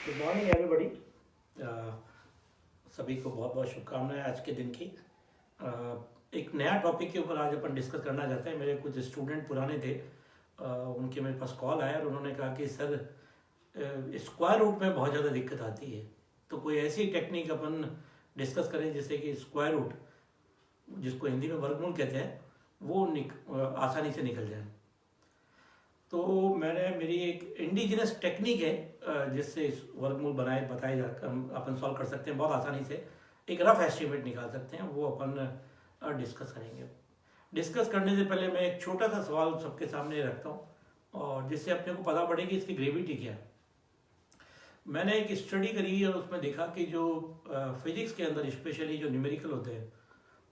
Good morning everybody. सभी को बहुत बहुत शुभकामनाएं आज के दिन की। एक नया टॉपिक के ऊपर आज अपन डिस्कस करना चाहते हैं। मेरे कुछ स्टूडेंट पुराने थे, उनके मेरे पास कॉल आया और उन्होंने कहा कि सर स्क्वायर रूट में बहुत ज़्यादा दिक्कत आती है, तो कोई ऐसी टेक्निक अपन डिस्कस करें जिससे कि स्क्वायर रूट, जिसको हिंदी में वर्गमूल कहते हैं, वो आसानी से निकल जाए। तो मैंने मेरी एक इंडिजिनस टेक्निक है जिससे इस वर्गमूल बताए जाकर अपन सॉल्व कर सकते हैं बहुत आसानी से, एक रफ एस्टिमेट निकाल सकते हैं, वो अपन डिस्कस करेंगे। डिस्कस करने से पहले मैं एक छोटा सा सवाल सबके सामने रखता हूँ, और जिससे अपने को पता पड़े कि इसकी ग्रेविटी क्या है। मैंने एक स्टडी करी और उसमें देखा कि जो फिजिक्स के अंदर स्पेशली जो न्यूमेरिकल होते हैं,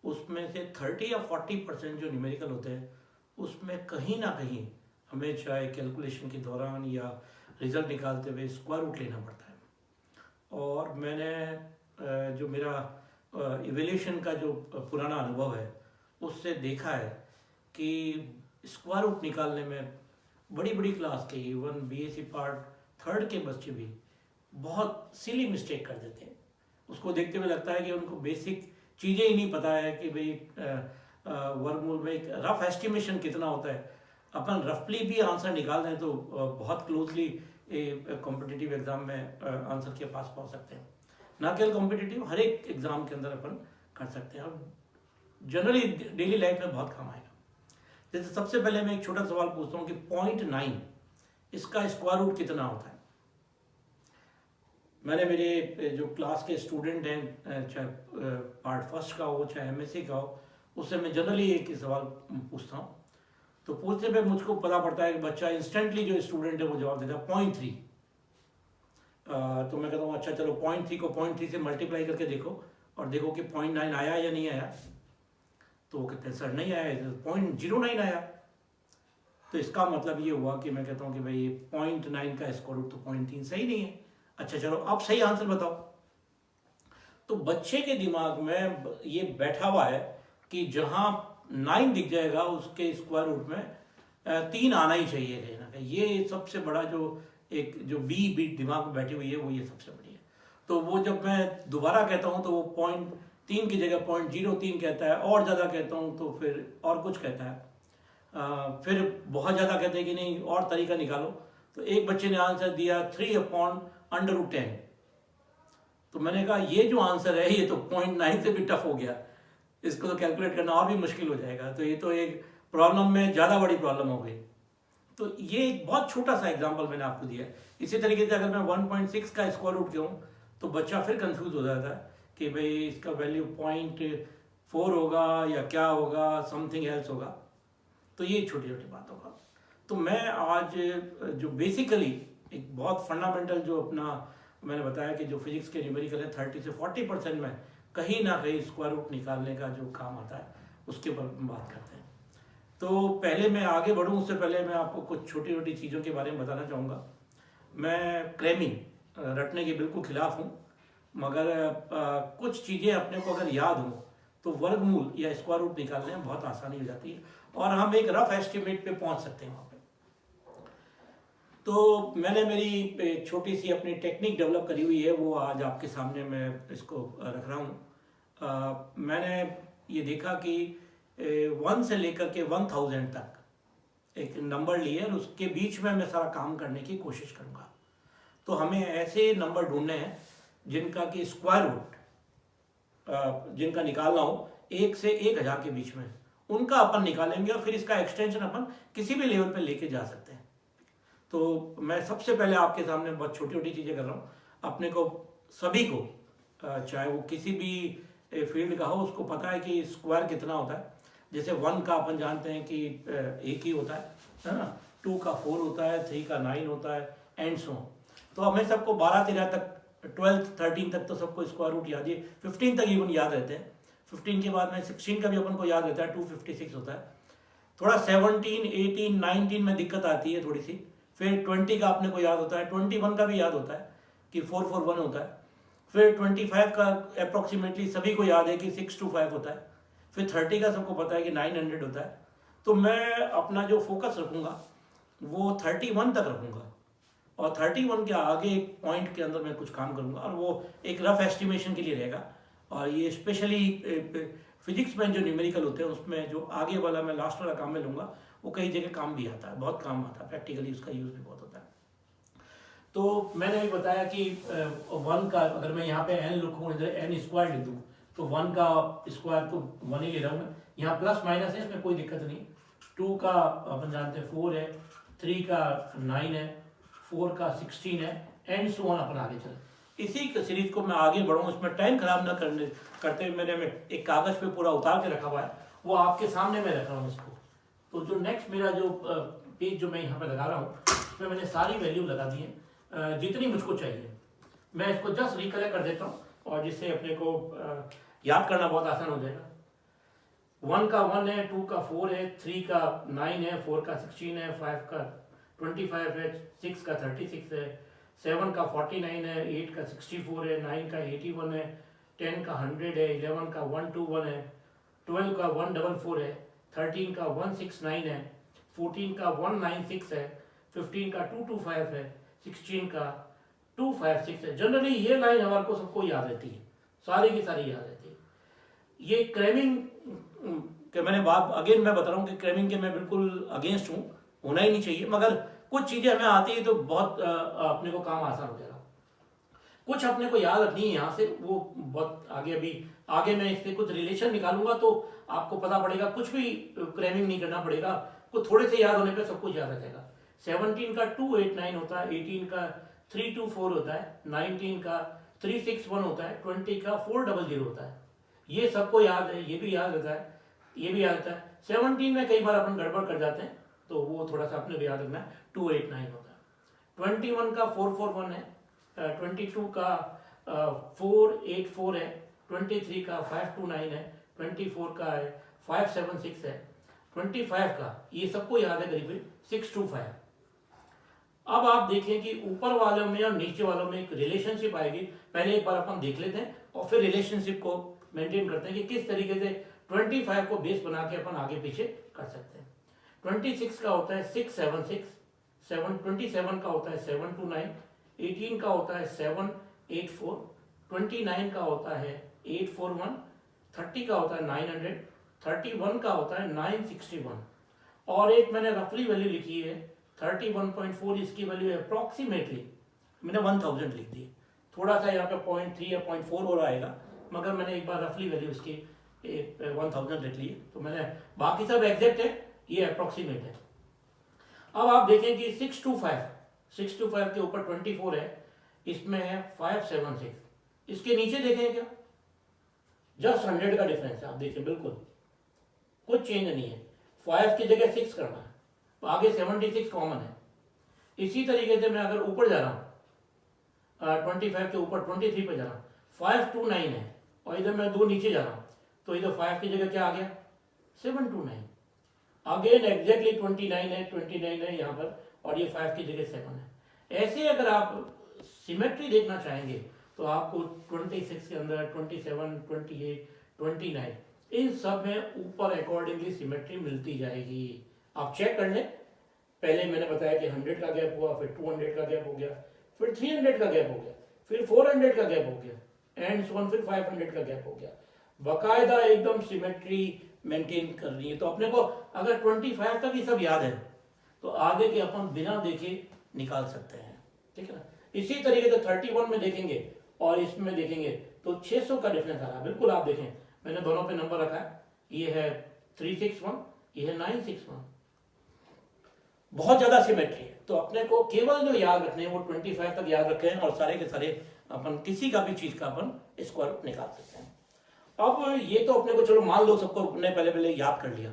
उसमें से 30 या 40% जो न्यूमेरिकल होते हैं, उसमें कहीं ना कहीं हमें चाहे कैलकुलेशन के दौरान या रिजल्ट निकालते हुए स्क्वायर रूट लेना पड़ता है। और मैंने जो मेरा इवैल्यूएशन का जो पुराना अनुभव है उससे देखा है कि स्क्वायर रूट निकालने में बड़ी बड़ी क्लास के इवन बीएससी पार्ट थर्ड के बच्चे भी बहुत सिली मिस्टेक कर देते हैं। उसको देखते हुए लगता है कि उनको बेसिक चीज़ें ही नहीं पता है कि भाई वर्गमूल में एक रफ एस्टिमेशन कितना होता है। अपन रफली भी आंसर निकाल दें तो बहुत क्लोजली कॉम्पिटिटिव एग्जाम में आंसर के पास पहुंच सकते हैं। ना केवल कॉम्पिटिटिव, हर एक एग्जाम के अंदर अपन कर सकते हैं और जनरली डेली लाइफ में बहुत काम आएगा। जैसे सबसे पहले मैं एक छोटा सवाल पूछता हूँ कि 0.9 इसका स्क्वायर रूट कितना होता है। मैंने मेरे जो क्लास के स्टूडेंट हैं, चाहे पार्ट फर्स्ट का हो चाहे एमएससी का हो, उससे मैं जनरली एक ही सवाल पूछता हूँ। तो पूछने पे मुझको पता पड़ता है कि बच्चा इंस्टेंटली जो स्टूडेंट है वो जवाब देता है 0.3। तो मैं कहता हूँ अच्छा चलो 0.3 को 0.3 से मल्टीप्लाई करके देखो और देखो कि 0.9 आया या नहीं आया। तो वो कहते हैं सर नहीं आया, 0.09 आया। तो इसका मतलब ये हुआ कि मैं कहता हूँ कि भाई 0.9 का स्क्वायर रूट तो 0.3 सही नहीं है। अच्छा चलो अब सही आंसर बताओ। तो बच्चे के दिमाग में ये बैठा हुआ है कि जहां 9 दिख जाएगा उसके स्क्वायर रूट में 3 आना ही चाहिए कहीं ना कहीं। ये सबसे बड़ा जो एक जो बी दिमाग में बैठी हुई है वो ये सबसे बड़ी है। तो वो जब मैं दोबारा कहता हूँ तो वो 0.3 की जगह 0.03 कहता है, और ज़्यादा कहता हूँ तो फिर और कुछ कहता है, फिर बहुत ज़्यादा कहते हैं कि नहीं और तरीका निकालो। तो एक बच्चे ने आंसर दिया 3/√10। तो मैंने कहा ये जो आंसर है ये तो 0.9 से भी टफ हो गया, इसको तो कैलकुलेट करना और भी मुश्किल हो जाएगा। तो ये तो एक प्रॉब्लम में ज़्यादा बड़ी प्रॉब्लम हो गई। तो ये एक बहुत छोटा सा एग्जांपल मैंने आपको दिया है। इसी तरीके से अगर मैं 1.6 का स्क्वायर रूट कहूँ तो बच्चा फिर कंफ्यूज हो जाता है कि भाई इसका वैल्यू 0.4 होगा या क्या होगा, समथिंग एल्स होगा। तो ये छोटी छोटी बातों का। तो मैं आज जो बेसिकली एक बहुत फंडामेंटल जो अपना मैंने बताया कि जो फिजिक्स के न्यूमेरिकल है 30 से 40% में कहीं ना कहीं स्क्वायर रूट निकालने का जो काम आता है उसके ऊपर बात करते हैं। तो पहले मैं आगे बढ़ूं उससे पहले मैं आपको कुछ छोटी छोटी चीज़ों के बारे में बताना चाहूँगा। मैं क्रैमिंग रटने के बिल्कुल खिलाफ हूँ, मगर कुछ चीज़ें अपने को अगर याद हो तो वर्गमूल या स्क्वायर रूट निकालने में बहुत आसानी हो जाती है और हम एक रफ एस्टिमेट पे पहुँच सकते हैं वहाँ पे। तो मैंने मेरी छोटी सी अपनी टेक्निक डेवलप करी हुई है, वो आज आपके सामने मैं इसको रख रहा हूँ। मैंने ये देखा कि 1 से लेकर के 1000 तक एक नंबर लिए और उसके बीच में मैं सारा काम करने की कोशिश करूँगा। तो हमें ऐसे नंबर ढूंढने हैं जिनका कि स्क्वायर रूट जिनका निकालना हो 1 से 1000 के बीच में, उनका अपन निकालेंगे और फिर इसका एक्सटेंशन अपन किसी भी लेवल पे लेके जा सकते हैं। तो मैं सबसे पहले आपके सामने बहुत छोटी छोटी चीज़ें कर रहा हूँ। अपने को सभी को चाहे वो किसी भी फील्ड का हो उसको पता है कि स्क्वायर कितना होता है। जैसे 1 का अपन जानते हैं कि 1 ही होता है ना, 2 का 4 होता है, 3 का 9 होता है, एंड सो। तो हमें सबको 12-13 तक, 12 13 तक तो सबको स्क्वायर रूट याद है, 15 तक इवन याद रहते हैं। 15 के बाद में 16 का भी अपन को याद रहता है, 256 होता है। थोड़ा 17, 18, 19 में दिक्कत आती है थोड़ी सी। फिर 20 का अपने को याद होता है, 21 का भी याद होता है कि 441 होता है। फिर 25 का अप्रोक्सीमेटली सभी को याद है कि 625 होता है। फिर 30 का सबको पता है कि 900 होता है। तो मैं अपना जो फोकस रखूँगा वो 31 तक रखूँगा। और 31 के आगे एक पॉइंट के अंदर मैं कुछ काम करूंगा, और वो एक रफ एस्टिमेशन के लिए रहेगा। और ये स्पेशली फिजिक्स में जो न्यूमेरिकल होते हैं उसमें जो आगे वाला मैं लास्ट वाला काम में लूँगा, वो कई जगह काम भी आता है, बहुत काम आता है, प्रैक्टिकली उसका यूज़ भी बहुत होता है। तो मैंने भी बताया कि 1 का अगर मैं यहाँ पे n लिखूँ, इधर n स्क्वायर लिख दूँ, तो 1 का स्क्वायर तो 1 ही ले रहा हूँ मैं, यहाँ प्लस माइनस है, इसमें कोई दिक्कत नहीं। 2 का अपन जानते हैं 4 है, 3 का 9 है, 4 का 16 है, एंड सो ऑन अपन आगे चले। इसी सीरीज को मैं आगे बढ़ाऊँ, इसमें टाइम खराब ना करते हुए मैंने एक कागज पे पूरा उतार के रखा हुआ है, वो आपके सामने मैं रख रहा हूँ इसको। तो जो नेक्स्ट मेरा जो पेज जो मैं यहाँ पे लगा रहा हूँ, उसमें मैंने सारी वैल्यू लगा दी है जितनी मुझको चाहिए। मैं इसको जस्ट रिकलेक्ट कर देता हूँ, और जिससे अपने को याद करना बहुत आसान हो जाएगा। 1 का 1 है, 2 का 4 है, 3 का 9 है, 4 का 16 है, 5 का 25 है, 6 का 36 है, 7 का 49 है, 8 का 64 है, 9 का 81 है, 10 का 100 है, 11 का 121 है, 12 का 144 है, 13 का 169 है, 14 का 196 है, 15 का 225 है, 16 का 256 है। जनरली ये लाइन हमारे को सबको याद रहती है, सारी की सारी याद रहती है। ये क्रैमिंग के मैंने बात अगेन मैं बता रहा हूँ कि क्रैमिंग के मैं बिल्कुल अगेंस्ट हूँ, होना ही नहीं चाहिए, मगर कुछ चीजें हमें आती है तो बहुत अपने को काम आसान हो जाएगा। कुछ अपने को याद रखनी है यहाँ से, वो बहुत आगे अभी आगे मैं इससे कुछ रिलेशन निकालूंगा तो आपको पता पड़ेगा, कुछ भी क्रैमिंग नहीं करना पड़ेगा, कुछ थोड़े से याद होने पे सब कुछ याद आ जाएगा। 17 का 289 होता है, 18 का 324 होता है, 19 का 361 होता है, 20 का 400 होता है। ये सबको याद है, ये भी याद रहता है, ये भी याद रहता है। 17 में कई बार अपन गड़बड़ कर जाते हैं, तो वो थोड़ा सा अपने को याद रखना है, 289 होता है। 21 का 441 है, 22 का 484 है, 23 का 529 है, 24 का 576 है, 25 का ये सबको याद है करीब 625। अब आप देखें कि ऊपर वालों में और नीचे वालों में एक रिलेशनशिप आएगी, पहले एक बार अपन देख लेते हैं और फिर रिलेशनशिप को मेंटेन करते हैं कि किस तरीके से 25 को बेस बना के अपन आगे पीछे कर सकते हैं। 26 का होता है 676, 27 का होता है 729, 18 का होता है 784, 29 का होता है 841, 30 का होता है 900, 31 का होता है 961, और एक मैंने रफली वैल्यू लिखी है 31.4, इसकी वैल्यू अप्रोक्सीमेटली मैंने 1000 लिख दी। थोड़ा सा यहाँ पे 0.3 या 0.4 और आएगा, मगर मैंने एक बार रफली वैल्यू इसकी 1000 लिख ली, तो मैंने बाकी सब एग्जैक्ट है, ये अप्रोक्सीमेट है। अब आप देखें कि 625 के ऊपर 24 है, इसमें है 576, इसके नीचे देखें क्या, जस्ट 100 का डिफरेंस है। आप देखें बिल्कुल कुछ चेंज नहीं है, 5 की जगह 6 करना है, तो आगे 76 कॉमन है। इसी तरीके से मैं अगर ऊपर जा रहा हूँ 25 के ऊपर 23 पे जा रहा हूँ, 529 है, और इधर मैं 2 नीचे जा रहा हूँ, तो इधर 5 की जगह क्या आ गया 729, अगेन एग्जैक्टली 29 है यहाँ पर, और ये 5 की जगह 7 है। ऐसे अगर आप सिमेट्री देखना चाहेंगे तो आपको 26 के अंदर 27, 28, 29 इन सब में ऊपर अकॉर्डिंगली सिमेट्री मिलती जाएगी। आप चेक कर लें, पहले मैंने बताया कि 100 का गैप हुआ, फिर 200 का गैप हो गया, फिर 300 का गैप हो गया, फिर 400 का गैप हो गया, एंड सो ऑन, फिर 500 का गैप हो गया। बाकायदा एकदम सिमेट्री मेंटेन कर रही है। तो अपने को अगर 25 तक ही सब याद है तो आगे के अपन बिना देखे निकाल सकते हैं, ठीक है ना। इसी तरीके से 31 में देखेंगे और इसमें देखेंगे तो 600 का डिफरेंस आ रहा है। बिल्कुल आप देखें, मैंने दोनों पे नंबर रखा है, ये है 361, ये है 961, बहुत ज्यादा सिमेट्री है। तो अपने को केवल जो याद रखने हैं वो 25 तक याद रखें, और सारे के सारे अपन किसी का भी चीज का अपन स्क्वायर रूट निकाल सकते हैं। अब ये तो अपने को चलो मान लो सबको अपने पहले याद कर लिया,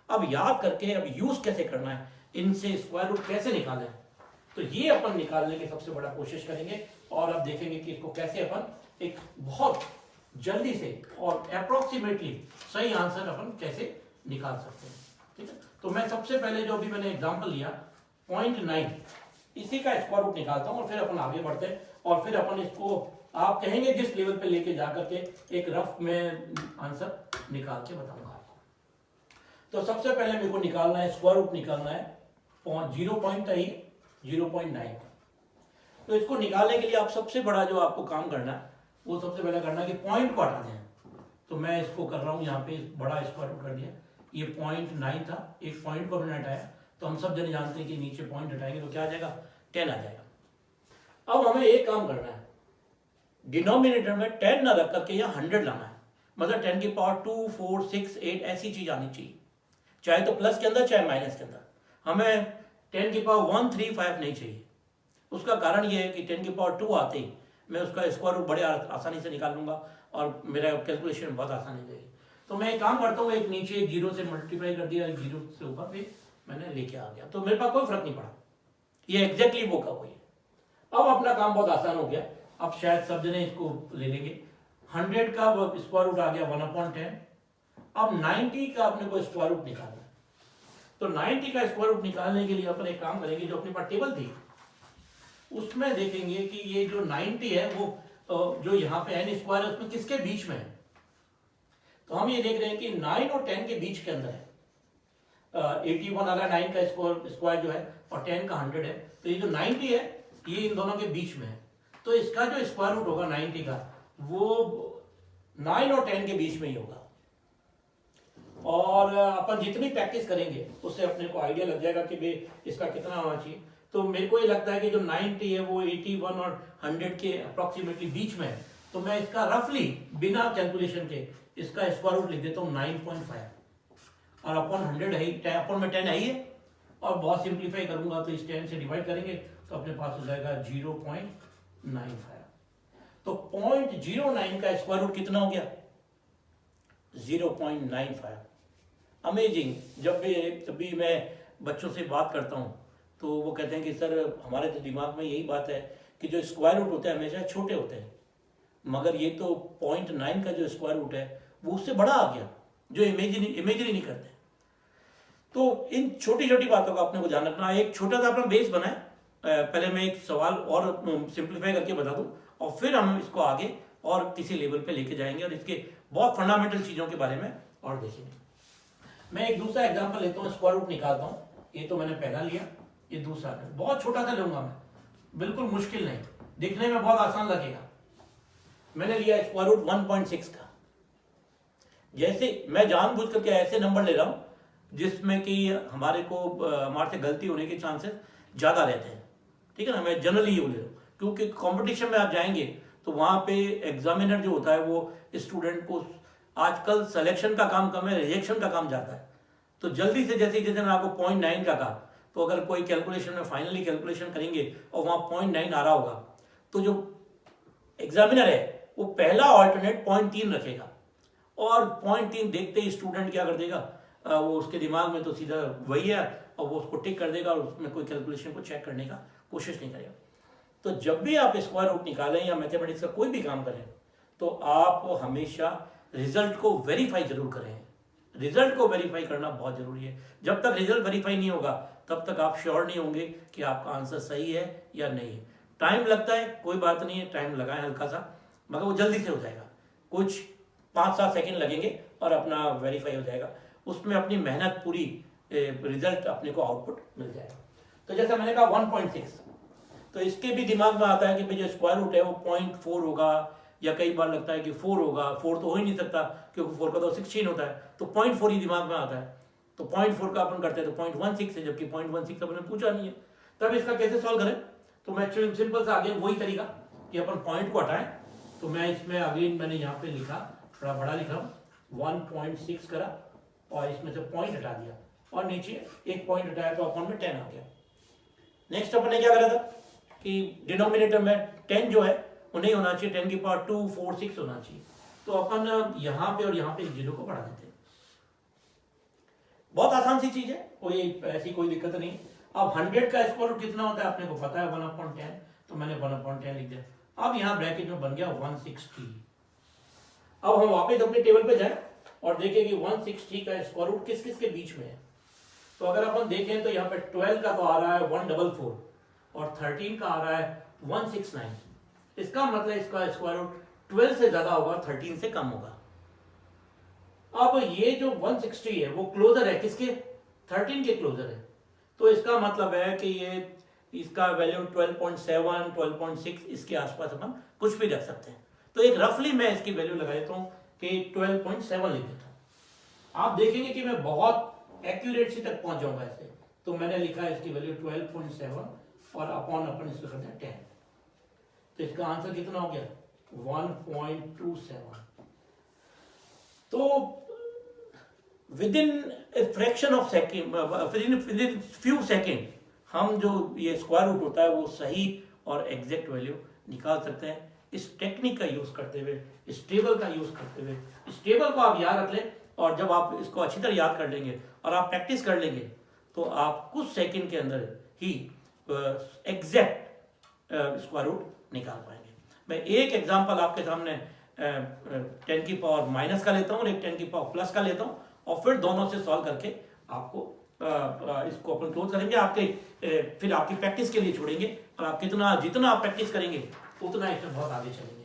अब याद करके अब यूज कैसे करना है, इनसे स्क्वायर रूट कैसे निकालें, तो ये अपन निकालने की सबसे बड़ा कोशिश करेंगे, और अब देखेंगे कि इसको कैसे अपन एक बहुत जल्दी से और अप्रोक्सीमेटली सही आंसर अपन कैसे निकाल सकते हैं, ठीक है। तो मैं सबसे पहले जो अभी मैंने एग्जांपल लिया 0.9, इसी का स्क्वायर रूट निकालता हूं, और फिर अपन आगे बढ़ते हैं, और फिर अपन इसको आप कहेंगे जिस लेवल पे लेके जाकर के एक रफ में आंसर निकाल के बताऊंगा आपको। तो सबसे पहले मेरे को निकालना है, स्क्वायर रूट निकालना है 0.9, तो इसको निकालने के लिए आप सबसे बड़ा जो आपको काम करना है वो सबसे पहले करना है कि पॉइंट को हटा दें। तो मैं इसको कर रहा हूँ, यहाँ पे बड़ा स्क्वायर रूट कर दिया, ये 0.9 था, एक पॉइंट को हमने हटाया, तो हम सब जने जानते हैं कि नीचे पॉइंट हटाएंगे तो क्या आ जाएगा, 10 आ जाएगा। अब हमें एक काम करना है, डिनोमिनेटर में 10 ना रख करके यहाँ 100 लाना है, मतलब 10 की पावर 2, 4, 6, 8 ऐसी चीज आनी चाहिए, चाहे तो प्लस के अंदर चाहे माइनस के अंदर। हमें 10 की पावर 135 नहीं चाहिए। उसका कारण ये है कि 10 की पावर 2 आते ही मैं उसका स्क्वायर रूट बड़े आसानी से निकाल लूंगा और मेरा कैलकुलेशन बहुत आसानी हो जाएगी। तो मैं एक काम करता हूँ, एक नीचे एक जीरो से मल्टीप्लाई कर दिया, एक जीरो से ऊपर भी मैंने लेके आ गया, तो मेरे पास कोई फर्क नहीं पड़ा, ये एग्जैक्टली वो का वही है। अब अपना काम बहुत आसान हो गया। अब शायद सब जने इसको ले लेंगे। 100 का स्क्वायर रूट आ गया 1/10। अब 90 का अपने को स्क्वायर रूट निकालना है, तो 90 का स्क्वायर रूट निकालने के लिए अपन एक काम करेंगे, जो अपने पास टेबल थी उसमें देखेंगे कि ये जो 90 है वो जो यहाँ पे n स्क्वायर है उसमें किसके बीच में है। तो हम ये देख रहे हैं कि 9 और 10 के बीच के अंदर है। 81 आ रहा है 9 का स्क्वायर जो है, और 10 का 100 है, तो ये जो 90 है ये इन दोनों के बीच में है। तो इसका जो स्क्वायर रूट होगा 90 का वो 9 और 10 के बीच में ही होगा। और अपन जितनी प्रैक्टिस करेंगे उससे अपने को आइडिया लग जाएगा कि भाई इसका कितना होना चाहिए। तो मेरे को ये लगता है कि जो 90 है वो 81 और 100 के अप्रोक्सीमेटली बीच में है, तो मैं इसका रफली बिना कैलकुलेशन के इसका स्क्वायर रूट लिख देता हूँ 9.5, और अपॉन 100 है, अपॉन में 10 है ही है, और बहुत सिंप्लीफाई करूंगा तो इस 10 से डिवाइड करेंगे तो अपने पास हो जाएगा 0.95। तो 0.09 का स्क्वायर रूट कितना हो गया, 0.95। अमेजिंग। जब भी मैं बच्चों से बात करता हूँ तो वो कहते हैं कि सर हमारे तो दिमाग में यही बात है कि जो स्क्वायर रूट होते हैं हमेशा छोटे होते हैं, मगर ये तो 0.9 का जो स्क्वायर रूट है वो उससे बड़ा आ गया, जो इमेजिन नहीं करते। तो इन छोटी छोटी बातों का अपने को ध्यान रखना। एक छोटा सा अपना बेस बनाए, पहले मैं एक सवाल और सिंप्लीफाई करके बता दूं और फिर हम इसको आगे और किसी लेवल पे लेके जाएंगे और इसके बहुत फंडामेंटल चीजों के बारे में और देखेंगे। मैं एक दूसरा एग्जांपल लेता हूँ, स्क्वायर रूट निकालता हूँ। ये तो मैंने पहला लिया, ये दूसरा है, बहुत छोटा सा लूंगा मैं, बिल्कुल मुश्किल नहीं, दिखने में बहुत आसान लगेगा। मैंने लिया स्क्वायर रूट 1.6 का। जैसे मैं जानबूझ करके ऐसे नंबर ले रहा हूं जिसमें कि हमारे से गलती होने के चांसेस ज्यादा रहते हैं, ठीक है ना। मैं जनरली ये ले रहा हूं क्योंकि कंपटीशन में आप जाएंगे तो वहां पे एग्जामिनर जो होता है वो स्टूडेंट को, आजकल सिलेक्शन का काम कम है, रिजेक्शन का काम ज्यादा है। तो जल्दी से जैसे मैंने आपको 0.9 का कहा, तो अगर कोई कैलकुलेशन में फाइनली कैलकुलेशन करेंगे और वहां 0.9 आ रहा होगा तो जो एग्जामिनर है वो पहला ऑल्टरनेट 0.3 रखेगा, और 0.3 देखते ही स्टूडेंट क्या कर देगा, वो उसके दिमाग में तो सीधा वही है और वो उसको टिक कर देगा और उसमें कोई कैलकुलेशन को चेक करने का कोशिश नहीं करेगा। तो जब भी आप स्क्वायर रूट निकालें या मैथमेटिक्स का कोई भी काम करें तो आप हमेशा रिजल्ट को वेरीफाई जरूर करें। रिजल्ट को वेरीफाई करना बहुत जरूरी है। जब तक रिजल्ट वेरीफाई नहीं होगा तब तक आप श्योर नहीं होंगे कि आपका आंसर सही है या नहीं है। टाइम लगता है, कोई बात नहीं है, टाइम लगाएं हल्का सा, मगर वो जल्दी से हो जाएगा, कुछ 5-7 सेकंड लगेंगे और अपना वेरीफाई हो जाएगा। उसमें अपनी मेहनत पूरी, रिजल्ट अपने को आउटपुट मिल जाएगा। तो जैसा मैंने कहा 1.6, तो इसके भी दिमाग में आता है कि भाई जो स्क्वायर रूट है वो 0.4 होगा, या कई बार लगता है कि 4 होगा। 4 तो हो ही नहीं सकता क्योंकि 4 का तो 16 होता है, तो 0.4 ही दिमाग में आता है। तो 0.4 का अपन करते हैं तो 0.16 है, जबकि 0.16 अपन ने पूछा नहीं है। तब इसका कैसे सॉल्व करें, तो मैं सिंपल सा आगे वही तरीका कि अपन पॉइंट को हटाएं। तो मैं इसमें अगेन मैंने यहाँ पे लिखा, थोड़ा बड़ा लिख रहा हूँ, 1.6 करा और इसमें से पॉइंट हटा दिया और नीचे एक पॉइंट हटाया तो अपन में 10 आ गया। नेक्स्ट अपन ने क्या करा था कि डिनोमिनेटर में 10 जो है वो नहीं होना चाहिए, 10 की पावर 2, 4, 6 होना चाहिए। तो अपन यहाँ पे और यहाँ पे जीरो को बढ़ा देते हैं। बहुत आसान सी चीज है, कोई ऐसी कोई दिक्कत नहीं। अब 100 का स्क्वायर रूट कितना होता है आपने को पता है, 1/10, तो मैंने 1/10 लिख दिया। अब यहाँ ब्रैकेट में बन गया 160। अब हम वापस अपने टेबल पे जाएं और देखें कि 160 का स्क्वायर रूट किस किस के बीच में है। तो अगर अपन देखें तो यहाँ पे 12 का तो आ रहा है 144 और 13 का आ रहा है 169। इसका मतलब इसका स्क्वायर रूट 12 से ज्यादा होगा, 13 से कम होगा। अब ये जो 160 है वो क्लोजर है किसके, 13 के क्लोजर है। तो इसका मतलब है कि इसका वैल्यू 12.7, 12.6 इसके आसपास अपन कुछ भी रख सकते हैं। तो एक रफली मैं इसकी वैल्यू लगा देता हूँ कि 12.7 लिख देता हूँ। आप देखेंगे कि मैं बहुत एक्यूरेसी तक पहुंच जाऊंगा इससे। तो मैंने लिखा है इसकी वैल्यू 12.7 और अपॉन अपन इसको करते हैं 10। तो इसका आंसर कितना हो गया 1.27। तो with in fraction of second, with in few second हम जो ये स्क्वायर रूट होता है वो सही और एग्जैक्ट वैल्यू निकाल सकते हैं इस टेक्निक का यूज करते हुए, इस टेबल का यूज करते हुए। इस टेबल को आप याद रख लें और जब आप इसको अच्छी तरह याद कर लेंगे और आप प्रैक्टिस कर लेंगे तो आप कुछ सेकंड के अंदर ही एग्जैक्ट स्क्वायर रूट निकाल पाएंगे। मैं एक एग्जांपल आपके सामने 10 की पावर माइनस का लेता हूँ और एक 10 की पावर प्लस का लेता हूँ और फिर दोनों से सॉल्व करके आपको इसको अपन क्लोज करेंगे। आपके फिर आपकी प्रैक्टिस के लिए छोड़ेंगे और आप जितना आप प्रैक्टिस करेंगे उतना इसमें बहुत आगे चलेंगे।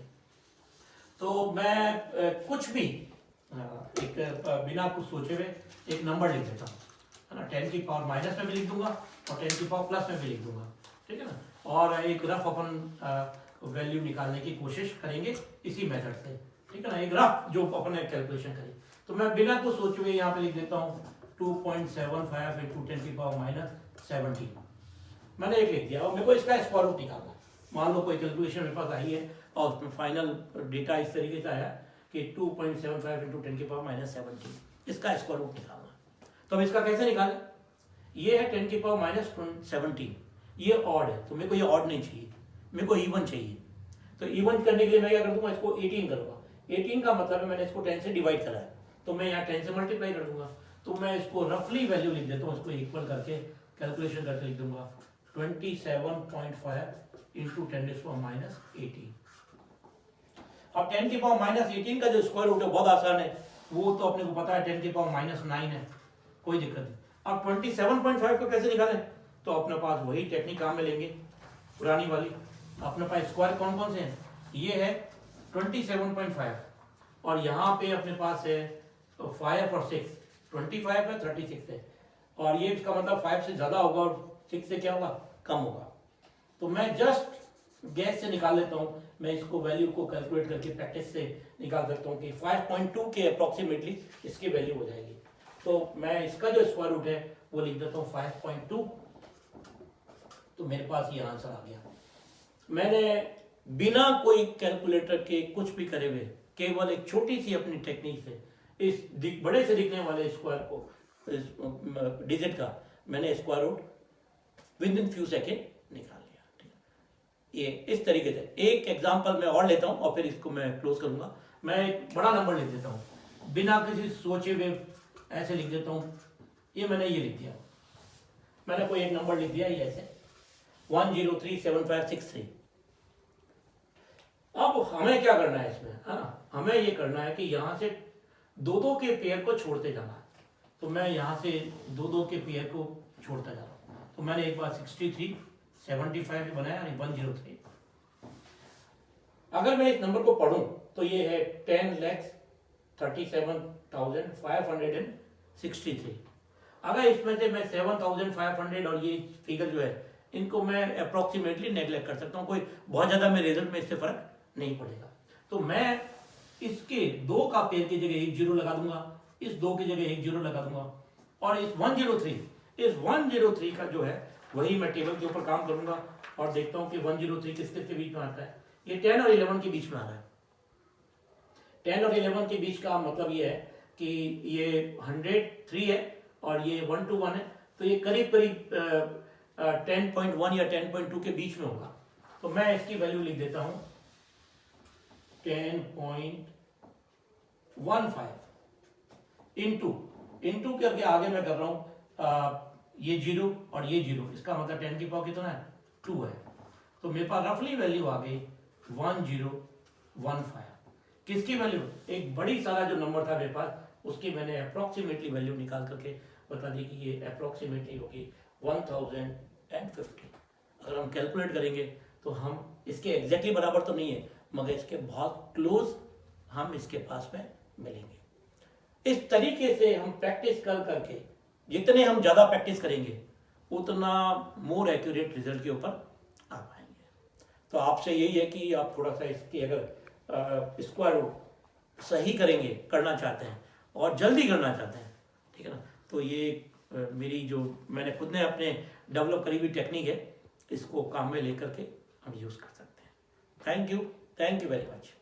तो मैं कुछ भी एक बिना कुछ सोचे हुए एक नंबर लिख देता हूँ, है ना। 10 की पावर माइनस में भी लिख दूंगा और 10 की पावर प्लस में भी लिख दूंगा, ठीक है ना। और एक रफ अपन वैल्यू निकालने की कोशिश करेंगे इसी मेथड से, ठीक है ना। एक रफ जो अपन कैलकुलेशन करें। तो मैं बिना कुछ सोचे हुए यहाँ पे लिख देता हूँ 2.75 इंटू 10 की पावर माइनस 17। मैंने एक लिख दिया और मेरे को इसका स्क्वायर रूट निकालना। मान लो कोई कैलकुलेशन मेरे पास आई है और उसमें फाइनल डेटा इस तरीके से आया कि 2.75 इंटू 10 की पावर माइनस 17, इसका स्क्वायर रूट निकालना। तो अब इसका कैसे निकालें? ये है 10 की पावर माइनस 17, ये ऑड है तो मेरे को ये ऑड नहीं चाहिए, मेरे को इवन चाहिए। तो इवन करने के लिए मैं क्या कर दूंगा, इसको 18 करूंगा। 18 का मतलब है मैंने इसको 10 से डिवाइड करा है तो मैं यहाँ 10 से मल्टीप्लाई कर दूंगा। तो मैं इसको रफली वैल्यू लिख देता हूँ, इसको इक्वल करके कैलकुलेशन करके लिख दूंगा 27.5 इंटू 10 की पावर माइनस 18। अब 10 की पावर माइनस 18 का जो स्क्वायर रूट है बहुत आसान है, वो तो अपने को पता है 10 की पावर माइनस 9 है, कोई दिक्कत नहीं। अब 27.5 को कैसे निकालें? तो अपने पास वही टेक्निक काम में लेंगे पुरानी वाली। अपने पास स्क्वायर कौन कौन से हैं? ये है 27.5 और यहाँ पे अपने पास है 5 और 6, 25 है 36 है और ये इसका मतलब 5 से ज्यादा होगा और 6 से क्या होगा, कम होगा। तो मैं जस्ट गैस से निकाल लेता हूँ, मैं इसको वैल्यू को कैलकुलेट करके प्रैक्टिस से निकाल सकता हूँ कि 5.2 के अप्रोक्सीमेटली इसकी वैल्यू हो जाएगी। तो मैं इसका जो स्क्वायर रूट है वो लिख देता हूँ 5.2। तो मेरे पास ये आंसर आ गया। मैंने बिना कोई कैलकुलेटर के कुछ भी करे हुए केवल एक छोटी सी अपनी टेक्निक से इस बड़े से दिखने वाले स्क्वायर को, इस डिजिट का मैंने square root within few second निकाल लिया, ठीक है। ये इस तरीके से एक एग्जांपल मैं और लेता हूं और फिर इसको मैं क्लोज करूंगा। मैं एक बड़ा नंबर लिख देता हूं बिना किसी सोचे हुए, ऐसे लिख देता हूं। ये मैंने ये लिख दिया, मैंने कोई एक नंबर लिख दिया ये ऐसे 1037563। अब हमें क्या करना है इसमें, है ना, हमें ये करना है कि यहां से दो दो के पेयर को छोड़ते जाना है। तो मैं यहां से दो दो के पेयर को छोड़ता जा रहा हूं। तो मैंने एक बार 63 75 बनाया, 103। अगर मैं इस नंबर को पढ़ूं तो ये है 10,37,563। अगर इसमें से मैं 7,500 और ये फिगर जो है इनको मैं अप्रोक्सीमेटली नेग्लेक्ट कर सकता हूँ, कोई बहुत ज्यादा मेरे रिजल्ट में इससे फर्क नहीं पड़ेगा। तो मैं इसके 2 का पेयर की जगह 1 0 लगा दूंगा, इस 2 की जगह 1 0 लगा दूंगा और इस 103 का जो है वही मैं टेबल के ऊपर काम करूंगा और देखता हूं कि 103 किस किस के बीच में आता है। ये 10 और 11 के बीच में आ रहा है। 10 और 11 के बीच का मतलब ये है कि ये 103 है और ये 1 to 1 है, तो ये करीब करीब 10.1 या 10.2 के बीच में होगा। तो मैं इसकी वैल्यू लिख देता हूं 10.15 इंटू करके आगे मैं कर रहा हूं ये 0 और ये 0, इसका मतलब 10 की पावर कितना है 2 है। तो मेरे पास रफली वैल्यू आ गई 1015। किसकी वैल्यू? एक बड़ी सारा जो नंबर था मेरे पास उसकी मैंने अप्रोक्सीमेटली वैल्यू निकाल करके बता दी कि ये अप्रोक्सीमेटली होगी 1050। अगर हम कैलकुलेट करेंगे तो हम इसके एग्जैक्टली बराबर तो नहीं है मगर इसके बहुत क्लोज हम इसके पास में मिलेंगे। इस तरीके से हम प्रैक्टिस कर करके जितने हम ज्यादा प्रैक्टिस करेंगे उतना मोर एक्यूरेट रिजल्ट के ऊपर आ पाएंगे। तो आपसे यही है कि आप थोड़ा सा इसकी अगर स्क्वायर रूट सही करेंगे, करना चाहते हैं और जल्दी करना चाहते हैं, ठीक है ना, तो ये मेरी जो मैंने खुद ने अपने डेवलप करी हुई टेक्निक है, इसको काम में लेकर के हम यूज़ कर सकते हैं। Thank you very much.